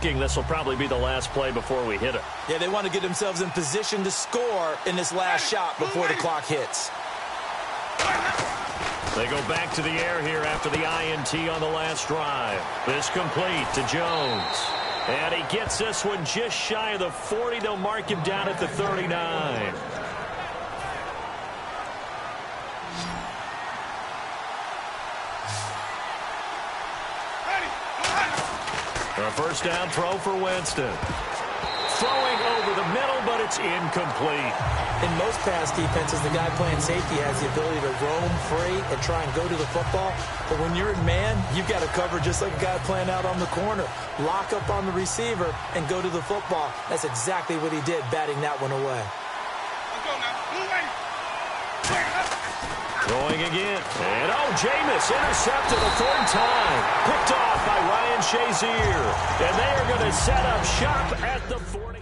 This will probably be the last play before we hit it. Yeah, they want to get themselves in position to score in this last shot before the clock hits. They go back to the air here after the INT on the last drive. This complete to Jones. And he gets this one just shy of the 40. They'll mark him down at the 39. A first down throw for Winston. Throwing over the middle, but it's incomplete. In most pass defenses, the guy playing safety has the ability to roam free and try and go to the football. But when you're in man, you've got to cover just like a guy playing out on the corner. Lock up on the receiver and go to the football. That's exactly what he did, batting that one away. Going again. And Jameis intercepted a third time. Picked off by Ryan Shazier. And they are going to set up shop at the 40.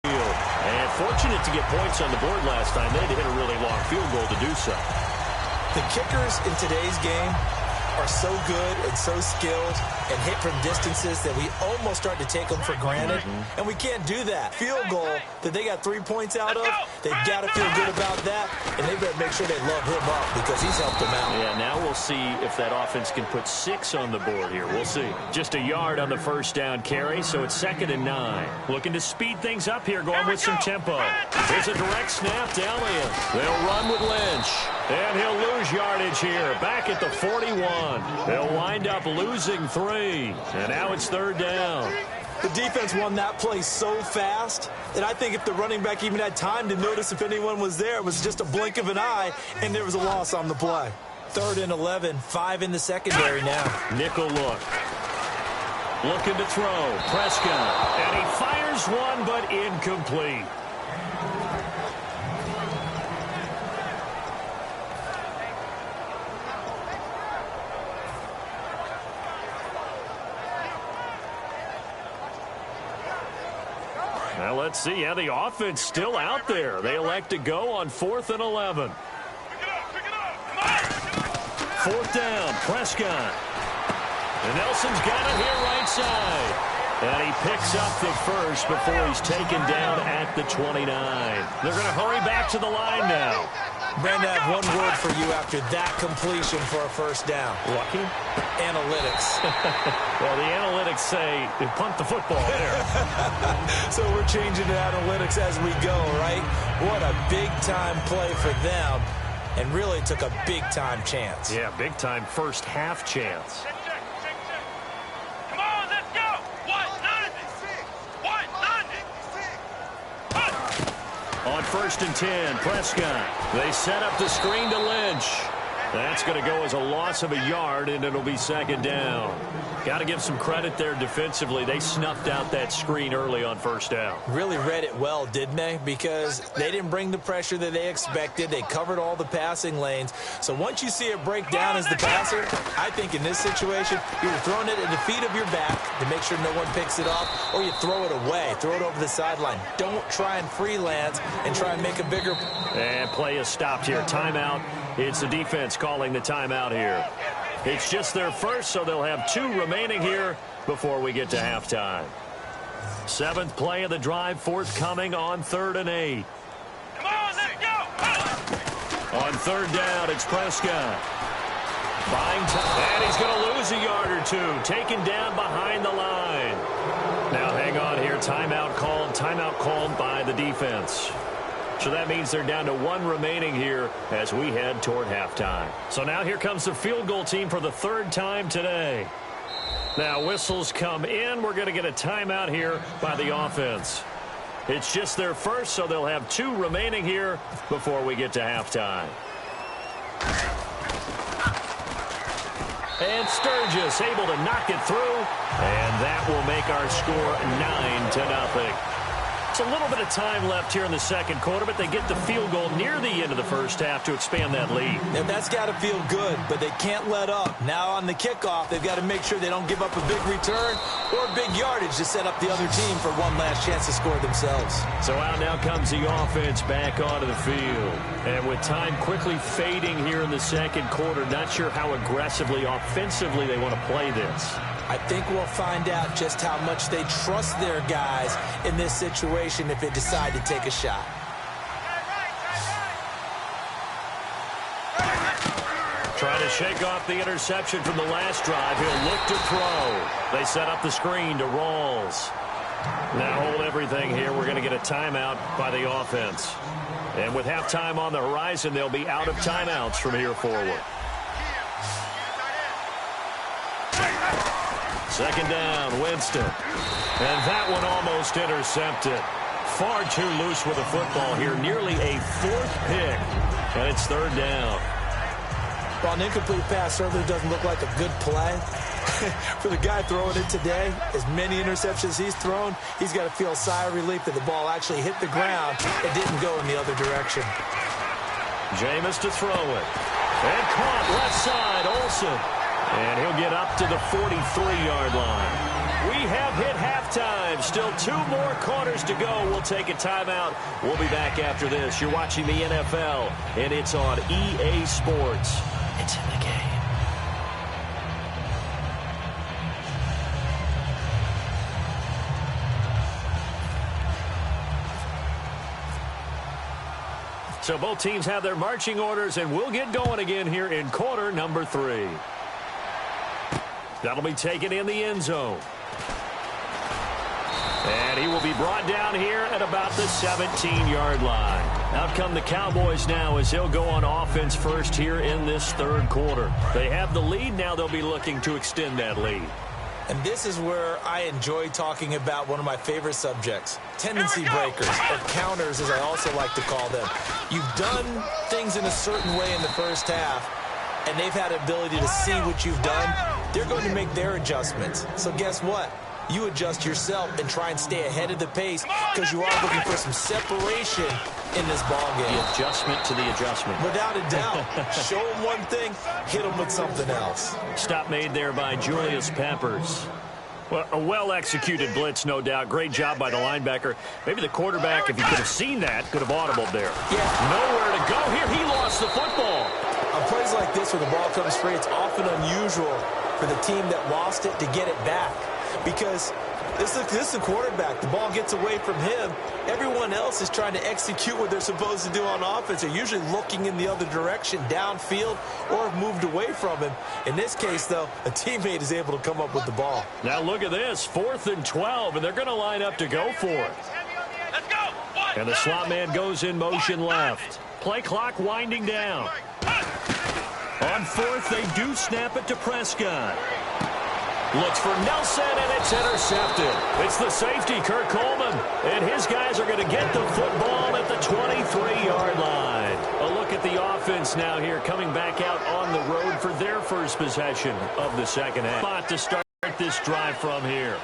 And fortunate to get points on the board last time. They had to hit a really long field goal to do so. The kickers in today's game are so good and so skilled and hit from distances that we almost start to take them for granted. And we can't do that. Field goal that they got 3 points out of, they've got to feel good about that, and they better make sure they love him up because he's helped them out. Yeah, now we'll see if that offense can put 6 on the board here. We'll see. Just a yard on the first down carry, so it's 2nd and 9. Looking to speed things up here, going with some tempo. Here's a direct snap to Elliott. They'll run with Lynch. And he'll lose yardage here, back at the 41. They'll wind up losing 3. And now it's 3rd down. The defense won that play so fast that I think if the running back even had time to notice if anyone was there, it was just a blink of an eye, and there was a loss on the play. 3rd and 11, 5 in the secondary now. Nickel look. Looking to throw. Prescott. And he fires one, but incomplete. Now let's see. Yeah, the offense still out there. They elect to go on 4th and 11. 4th down, Prescott. And Nelson's got it here right side. And he picks up the first before he's taken down at the 29. They're going to hurry back to the line now. Brandon, I have one word for you after that completion for a first down. Lucky? Analytics. Well, the analytics say punt the football there. So we're changing to analytics as we go, right? What a big-time play for them, and really took a big-time chance. Yeah, big-time first half chance. Come on, let's go! 1-9! On 1st and 10, Prescott. They set up the screen to Lynch. That's going to go as a loss of a yard, and it'll be 2nd down. Got to give some credit there defensively. They snuffed out that screen early on 1st down. Really read it well, didn't they? Because they didn't bring the pressure that they expected. They covered all the passing lanes. So once you see it break down as the passer, I think in this situation, you're throwing it at the feet of your back to make sure no one picks it off, or you throw it away, throw it over the sideline. Don't try and freelance and try and make a bigger... And play is stopped here. Timeout. It's the defense calling the timeout here. It's just their first, so they'll have 2 remaining here before we get to halftime. 7th play of the drive, forthcoming on 3rd and 8. Come on, let's go! On 3rd down, it's Prescott. Buying time, and he's going to lose a yard or 2, taken down behind the line. Now hang on here, timeout called by the defense. So that means they're down to 1 remaining here as we head toward halftime. So now here comes the field goal team for the 3rd time today. Now whistles come in. We're going to get a timeout here by the offense. It's just their first, so they'll have 2 remaining here before we get to halftime. And Sturgis able to knock it through. And that will make our score 9-0. It's a little bit of time left here in the second quarter, but they get the field goal near the end of the first half to expand that lead. Now, that's got to feel good, but they can't let up. Now on the kickoff, they've got to make sure they don't give up a big return or big yardage to set up the other team for one last chance to score themselves. So out now comes the offense back onto the field. And with time quickly fading here in the second quarter, not sure how aggressively, offensively they want to play this. I think we'll find out just how much they trust their guys in this situation if they decide to take a shot. Trying to shake off the interception from the last drive. He'll look to throw. They set up the screen to Rawls. Now hold everything here. We're going to get a timeout by the offense. And with halftime on the horizon, they'll be out of timeouts from here forward. Second down, Winston. And that one almost intercepted. Far too loose with the football here. Nearly a fourth pick. And it's third down. Well, an incomplete pass certainly doesn't look like a good play. For the guy throwing it today, as many interceptions he's thrown, he's got to feel a sigh of relief that the ball actually hit the ground. It didn't go in the other direction. Jameis to throw it. And caught left side, Olsen. And he'll get up to the 43-yard line. We have hit halftime. Still 2 more quarters to go. We'll take a timeout. We'll be back after this. You're watching the NFL, and it's on EA Sports. It's in the game. So both teams have their marching orders, and we'll get going again here in quarter number 3. That'll be taken in the end zone. And he will be brought down here at about the 17-yard line. Out come the Cowboys now as they'll go on offense first here in this third quarter. They have the lead. Now they'll be looking to extend that lead. And this is where I enjoy talking about one of my favorite subjects, tendency breakers, or counters as I also like to call them. You've done things in a certain way in the first half, and they've had the ability to see what you've done. They're going to make their adjustments. So guess what? You adjust yourself and try and stay ahead of the pace because you are looking for some separation in this ball game. The adjustment to the adjustment. Without a doubt. Show them one thing, hit them with something else. Stop made there by Julius Peppers. Well, a well-executed blitz, no doubt. Great job by the linebacker. Maybe the quarterback, if he could have seen that, could have audibled there. Yeah. Nowhere to go here. He lost the football. On plays like this where the ball comes free, it's often unusual for the team that lost it to get it back. Because this is the quarterback. The ball gets away from him. Everyone else is trying to execute what they're supposed to do on offense. They're usually looking in the other direction, downfield, or have moved away from him. In this case, though, a teammate is able to come up with the ball. Now look at this. 4th and 12, and they're going to line up to go for it. Let's go. And the slot man goes in motion left. Play clock winding down. On 4th, they do snap it to Prescott. Looks for Nelson, and it's intercepted. It's the safety, Kurt Coleman. And his guys are going to get the football at the 23-yard line. A look at the offense now here, coming back out on the road for their first possession of the second half. Spot to start this drive from here.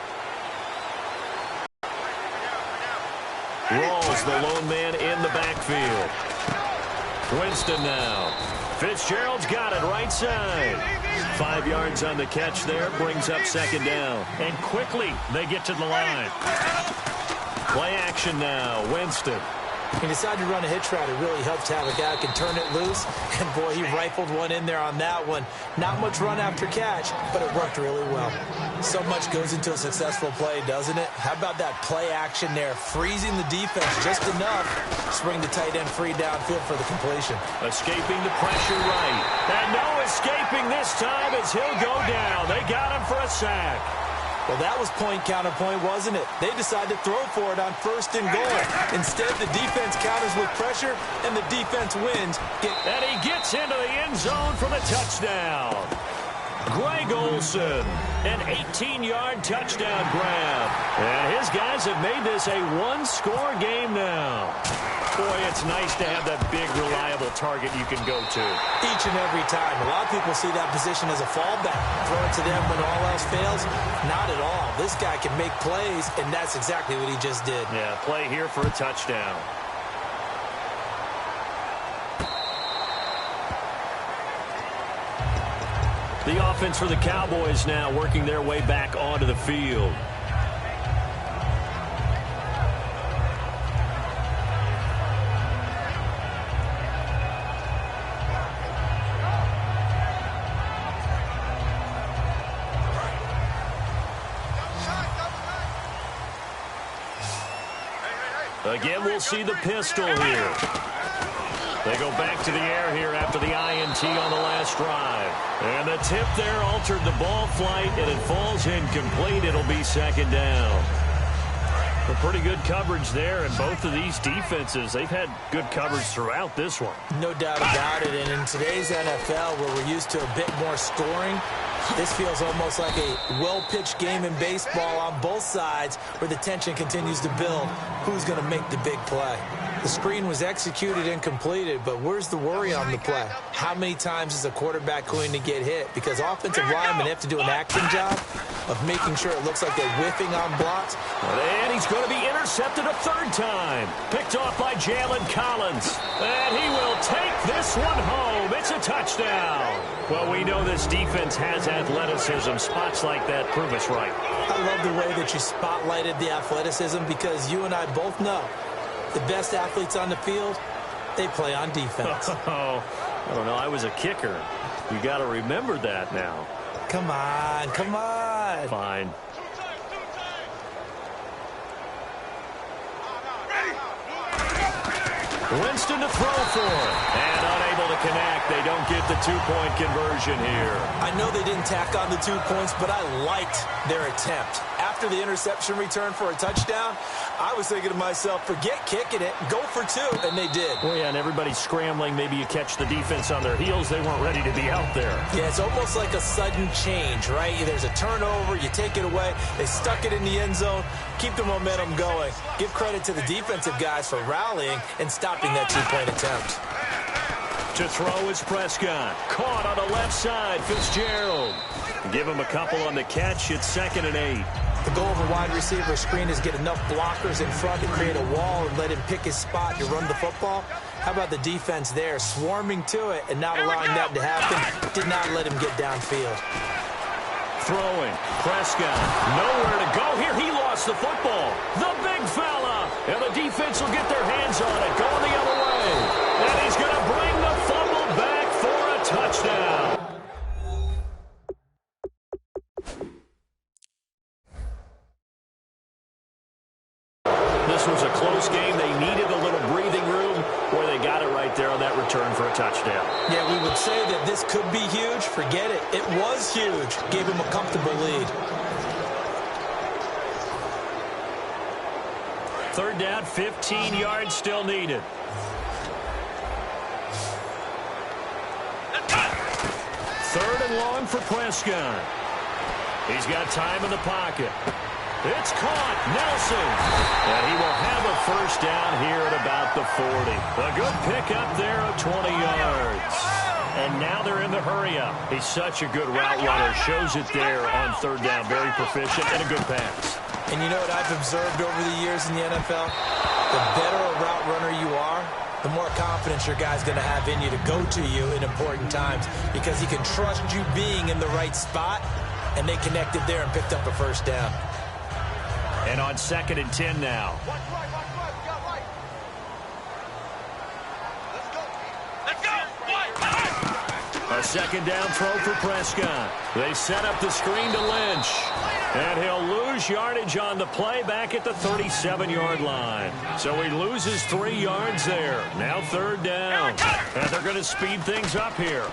Rawls, the lone man in the backfield. Winston now. Fitzgerald's got it right side. 5 yards on the catch there, brings up second down. And quickly, they get to the line. Play action now, Winston. He decided to run a hitch route. It really helps to have a guy who can turn it loose. And, boy, he rifled one in there on that one. Not much run after catch, but it worked really well. So much goes into a successful play, doesn't it? How about that play action there? Freezing the defense just enough to bring the tight end free downfield for the completion. Escaping the pressure right. And no escaping this time as he'll go down. They got him for a sack. Well, that was point counterpoint, wasn't it? They decided to throw for it on 1st and goal. Instead, the defense counters with pressure, and the defense wins. And he gets into the end zone for the touchdown. Greg Olsen, an 18-yard touchdown grab. And his guys have made this a one-score game now. Boy, it's nice to have that big, reliable target you can go to. Each and every time. A lot of people see that position as a fallback. Throw it to them when all else fails. Not at all. This guy can make plays, and that's exactly what he just did. Yeah, play here for a touchdown. The offense for the Cowboys now working their way back onto the field. Again, we'll see the pistol here. They go back to the air here after the INT on the last drive. And the tip there altered the ball flight, and it falls incomplete. It'll be second down. A pretty good coverage there, and both of these defenses, they've had good coverage throughout this one. No doubt about it, and in today's NFL, where we're used to a bit more scoring, this feels almost like a well-pitched game in baseball on both sides where the tension continues to build. Who's going to make the big play? The screen was executed and completed, but where's the worry on the play? How many times is a quarterback going to get hit? Because offensive linemen have to do an acting job of making sure it looks like they're whiffing on blocks. And he's going to be intercepted a third time. Picked off by Jalen Collins. And he will take this one home. It's a touchdown. Well, we know this defense has athleticism. Spots like that prove us right. I love the way that you spotlighted the athleticism because you and I both know the best athletes on the field, they play on defense. Oh, I don't know. I was a kicker. You got to remember that now. Come on, come on. Fine. Winston to throw for it. And unable to connect. They don't get the two-point conversion here. I know they didn't tack on the 2 points, but I liked their attempt. After the interception return for a touchdown, I was thinking to myself, forget kicking it, go for two, and they did. Well, yeah, and everybody's scrambling. Maybe you catch the defense on their heels. They weren't ready to be out there. Yeah, it's almost like a sudden change, right? There's a turnover, you take it away, they stuck it in the end zone, keep the momentum going. Give credit to the defensive guys for rallying and stopping that two-point attempt. To throw is Prescott. Caught on the left side, Fitzgerald. Give him a couple on the catch. It's 2nd and 8. The goal of a wide receiver screen is get enough blockers in front to create a wall and let him pick his spot to run the football. How about the defense there, swarming to it and not allowing that to happen? Did not let him get downfield. Throwing, Prescott, nowhere to go here. He lost the football. The big fella. And the defense will get their hands on it, going the other way. And he's going to bring the fumble back for a touchdown. This was a close game. They needed a little breathing room where they got it right there on that return for a touchdown. Yeah, we would say that this could be huge. Forget it. It was huge. Gave him a comfortable lead. 3rd down, 15 yards still needed. Third and long for Prescott. He's got time in the pocket. It's caught. Nelson. And he will have a first down here at about the 40. A good pickup there of 20 yards. And now they're in the hurry-up. He's such a good route runner. Shows it there on 3rd down. Very proficient and a good pass. And you know what I've observed over the years in the NFL? The better a route runner you are, the more confidence your guy's going to have in you to go to you in important times because he can trust you being in the right spot, and they connected there and picked up a first down. And on 2nd and 10 now. A 2nd down throw for Prescott. They set up the screen to Lynch. And he'll lose yardage on the play back at the 37-yard line. So he loses 3 yards there. Now 3rd down. And they're going to speed things up here.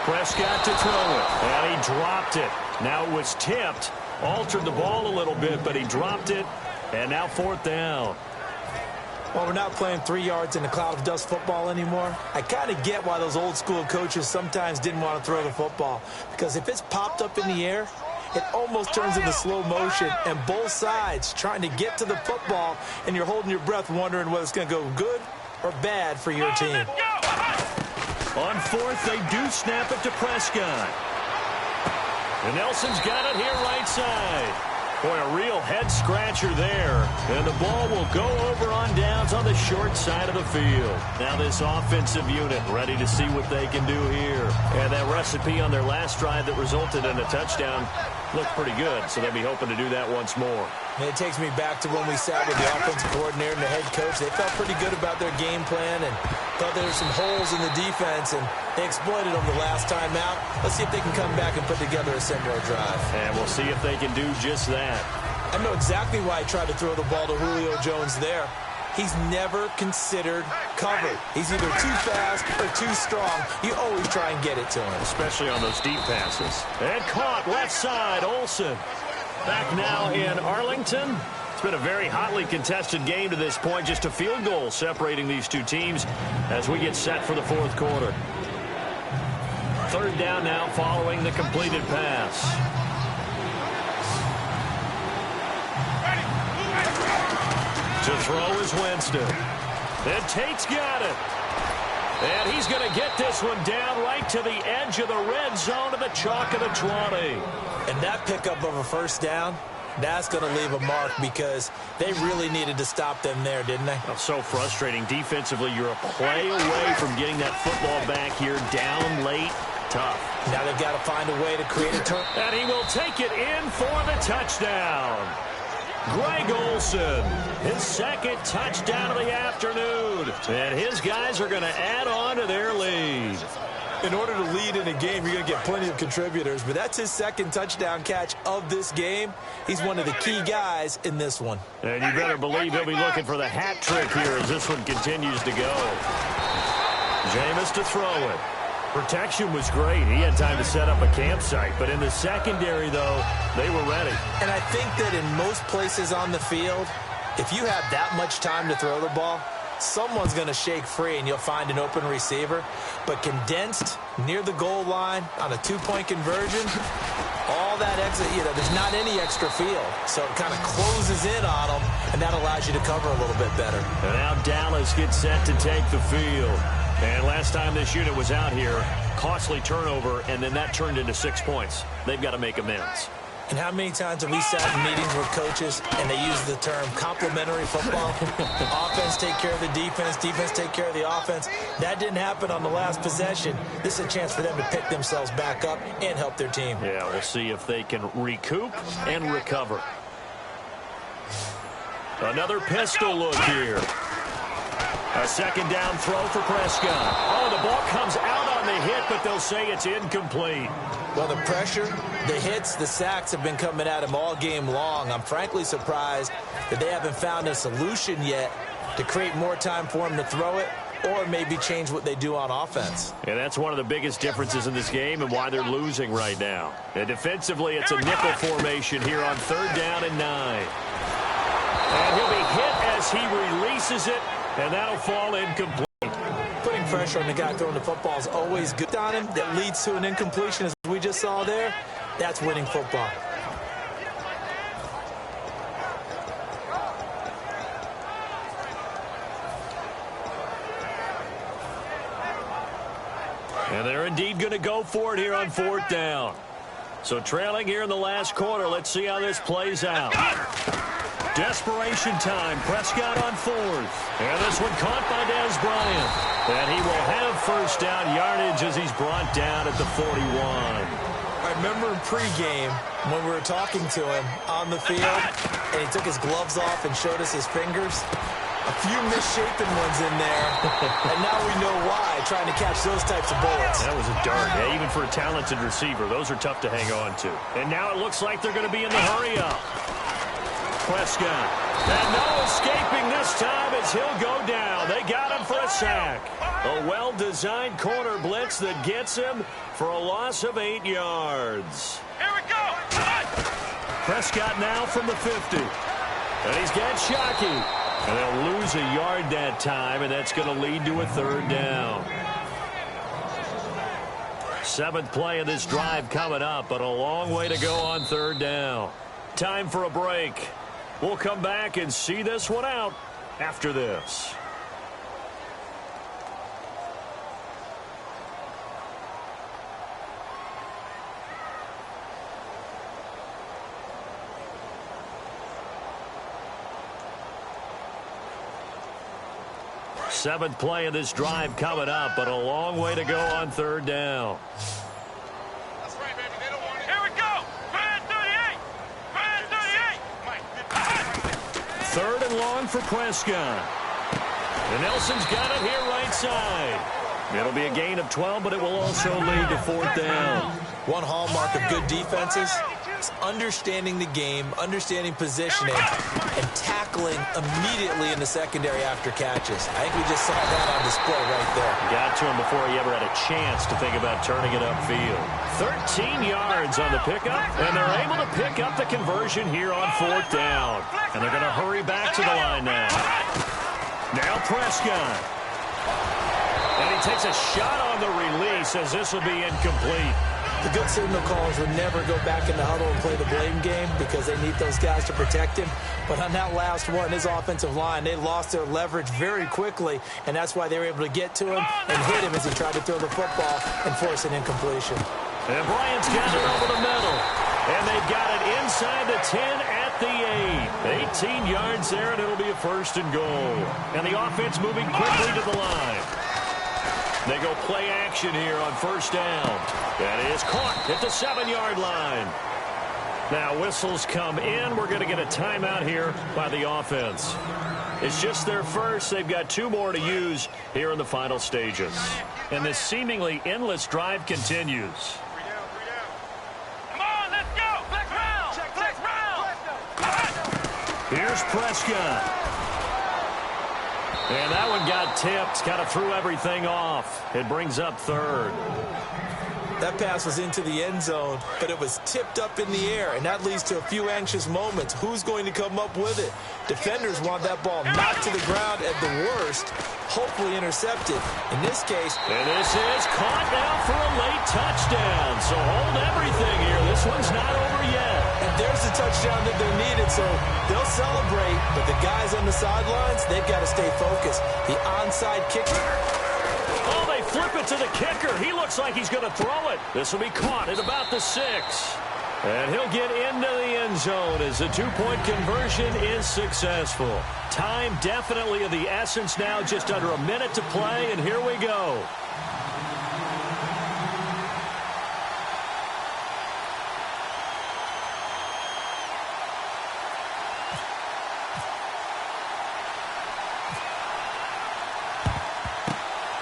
Prescott to throw it. And he dropped it. Now it was tipped. Altered the ball a little bit, but he dropped it. And now 4th down. While we're not playing 3 yards in a cloud of dust football anymore, I kind of get why those old school coaches sometimes didn't want to throw the football. Because if it's popped up in the air, it almost turns into slow motion, and both sides trying to get to the football, and you're holding your breath wondering whether it's going to go good or bad for your team. On fourth, they do snap it to Prescott. And Nelson's got it here right side. Boy, a real head-scratcher there. And the ball will go over on downs on the short side of the field. Now this offensive unit ready to see what they can do here. And that recipe on their last drive that resulted in a touchdown looked pretty good, so they'll be hoping to do that once more. And it takes me back to when we sat with the offensive coordinator and the head coach. They felt pretty good about their game plan and thought there were some holes in the defense, and they exploited them the last time out. Let's see if they can come back and put together a similar drive. And we'll see if they can do just that. I know exactly why I tried to throw the ball to Julio Jones there. He's never considered cover. He's either too fast or too strong. You always try and get it to him. Especially on those deep passes. And caught left side, Olsen. Back now in Arlington. It's been a very hotly contested game to this point. Just a field goal separating these two teams as we get set for the fourth quarter. Third down now following the completed pass. To throw is Winston. And Tate's got it. And he's going to get this one down right to the edge of the red zone of the chalk of the 20. And that pickup of a first down, that's going to leave a mark because they really needed to stop them there, didn't they? Oh, so frustrating. Defensively, you're a play away from getting that football back here down late. Tough. Now they've got to find a way to create a turn. And he will take it in for the touchdown. Greg Olsen, his second touchdown of the afternoon. And his guys are going to add on to their lead. In order to lead in a game, you're going to get plenty of contributors, but that's his second touchdown catch of this game. He's one of the key guys in this one. And you better believe he'll be looking for the hat trick here as this one continues to go. Jameis to throw it. Protection was great. He had time to set up a campsite. But in the secondary, though, they were ready. And I think that in most places on the field, if you have that much time to throw the ball, someone's going to shake free and you'll find an open receiver. But condensed near the goal line on a two-point conversion, all that exit, there's not any extra field. So it kind of closes in on them, and that allows you to cover a little bit better. And now Dallas gets set to take the field. And last time this unit was out here, costly turnover, and then that turned into 6 points. They've got to make amends. And how many times have we sat in meetings with coaches and they use the term complementary football? Offense take care of the defense, defense take care of the offense. That didn't happen on the last possession. This is a chance for them to pick themselves back up and help their team. Yeah, we'll see if they can recoup and recover. Another pistol look here. A second down throw for Prescott. Oh, the ball comes out on the hit, but they'll say it's incomplete. Well, the pressure, the hits, the sacks have been coming at him all game long. I'm frankly surprised that they haven't found a solution yet to create more time for him to throw it or maybe change what they do on offense. And that's one of the biggest differences in this game and why they're losing right now. And defensively, it's a nickel formation here on third down and 9. And he'll be hit as he releases it, and that'll fall incomplete. Putting pressure on the guy throwing the football is always good on him. That leads to an incompletion, as we just saw there. That's winning football. And they're indeed going to go for it here on fourth down. So trailing here in the last quarter. Let's see how this plays out. Desperation time. Prescott on fourth. And this one caught by Dez Bryant. And he will have first down yardage as he's brought down at the 41. I remember in pregame when we were talking to him on the field, and he took his gloves off and showed us his fingers. A few misshapen ones in there, and now we know why, trying to catch those types of bullets. That was a dart. Yeah, even for a talented receiver, those are tough to hang on to. And now it looks like they're going to be in the hurry-up. Prescott. And no escaping this time as he'll go down. They got him for a sack. A well-designed corner blitz that gets him for a loss of 8 yards. Here we go. Prescott now from the 50. And he's got Shockey. And they'll lose a yard that time, and that's going to lead to a third down. 7th play of this drive coming up, but a long way to go on third down. Time for a break. We'll come back and see this one out after this. Seventh play of this drive coming up, but a long way to go on third down. That's right, baby. They don't want it. Here we go. Grand 38. Grand 38. Third and long for Prescott. And Nelson's got it here right side. It'll be a gain of 12, but it will also lead to fourth down. One hallmark of good defenses is understanding the game, understanding positioning, and tackling immediately in the secondary after catches. I think we just saw that on display right there. Got to him before he ever had a chance to think about turning it upfield. 13 yards on the pickup, and they're able to pick up the conversion here on fourth down. And they're going to hurry back to the line now. Now Prescott. And he takes a shot on the release as this will be incomplete. The good signal callers would never go back in the huddle and play the blame game because they need those guys to protect him. But on that last one, his offensive line, they lost their leverage very quickly, and that's why they were able to get to him and hit him as he tried to throw the football and force an incompletion. And Bryant's got it over the middle. And they've got it inside the 10 at the 8. 18 yards there, and it'll be a first and goal. And the offense moving quickly to the line. They go play action here on first down. That is caught at the 7-yard line. Now whistles come in. We're going to get a timeout here by the offense. It's just their first. They've got 2 more to use here in the final stages. And this seemingly endless drive continues. Come on, let's go. Flex round. Flex round. Here's Prescott. And that one got tipped, kind of threw everything off. It brings up third. That pass was into the end zone, but it was tipped up in the air, and that leads to a few anxious moments. Who's going to come up with it? Defenders want that ball knocked to the ground at the worst, hopefully intercepted. In this case, and this is caught now for a late touchdown. So hold everything here. This one's not over yet. And there's the touchdown that they needed, so they'll celebrate. But the guys on the sidelines, they've got to stay focused. The onside kicker. Oh, they flip it to the kicker. He looks like he's going to throw it. This will be caught at about the 6. And he'll get into the end zone as the 2-point conversion is successful. Time definitely of the essence now, just under a minute to play, and here we go.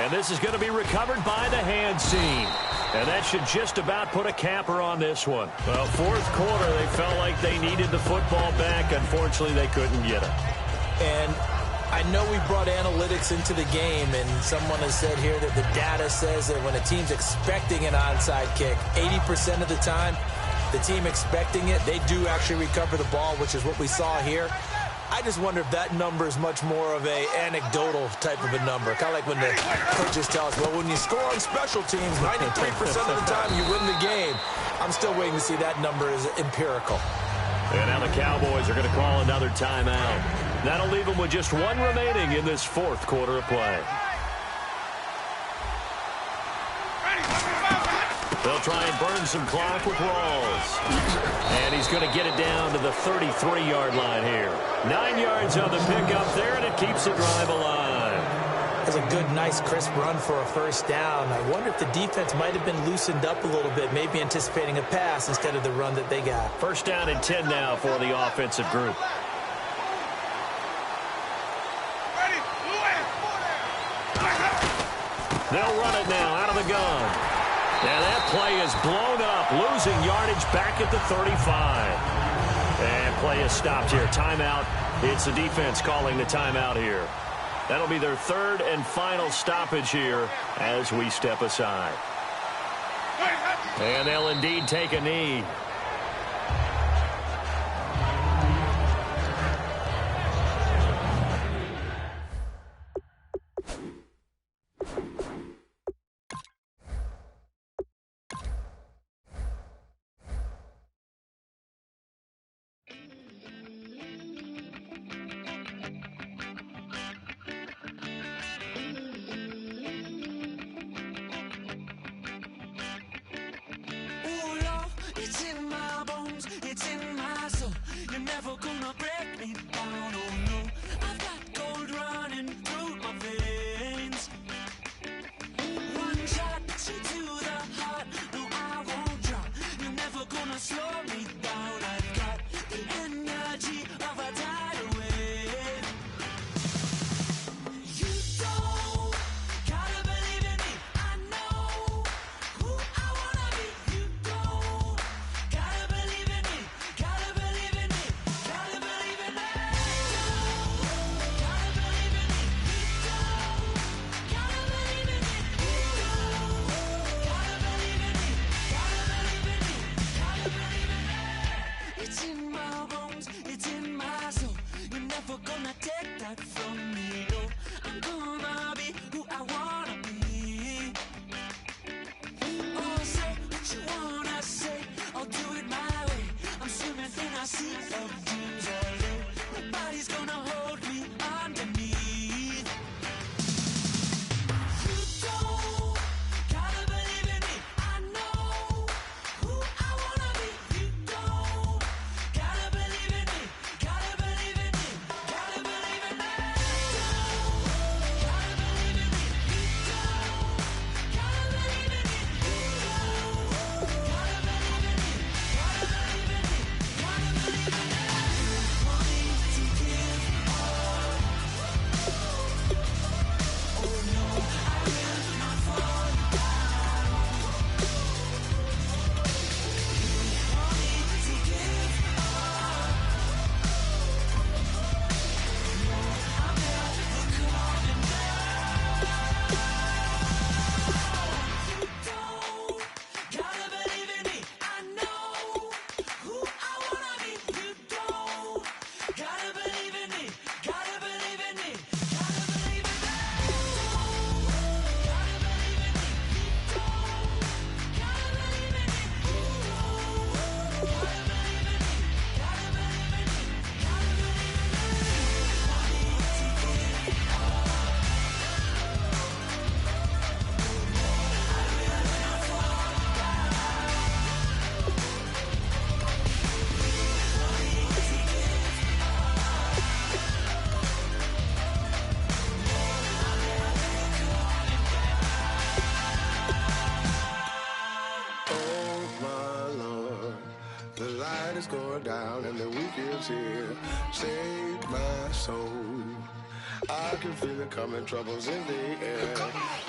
And this is going to be recovered by the hands team. And that should just about put a capper on this one. Well, fourth quarter, they felt like they needed the football back. Unfortunately, they couldn't get it. And I know we brought analytics into the game, and someone has said here that the data says that when a team's expecting an onside kick, 80% of the time, the team expecting it, they do actually recover the ball, which is what we saw here. I just wonder if that number is much more of a anecdotal type of a number. Kind of like when the coaches tell us, well, when you score on special teams, 93% of the time you win the game. I'm still waiting to see that number is empirical. And now the Cowboys are going to call another timeout. That'll leave them with just 1 remaining in this fourth quarter of play. They'll try and burn some clock with Rawls. And he's going to get it down to the 33-yard line here. 9 yards on the pickup there, and it keeps the drive alive. That's a good, nice, crisp run for a first down. I wonder if the defense might have been loosened up a little bit, maybe anticipating a pass instead of the run that they got. First down and 10 now for the offensive group. They'll run it now out of the gun. And that play is blown up, losing yardage back at the 35. And play is stopped here. Timeout. It's the defense calling the timeout here. That'll be their 3rd and final stoppage here as we step aside. And they'll indeed take a knee. night is going down and the weekend's here. Save my soul. I can feel it coming, troubles in the air.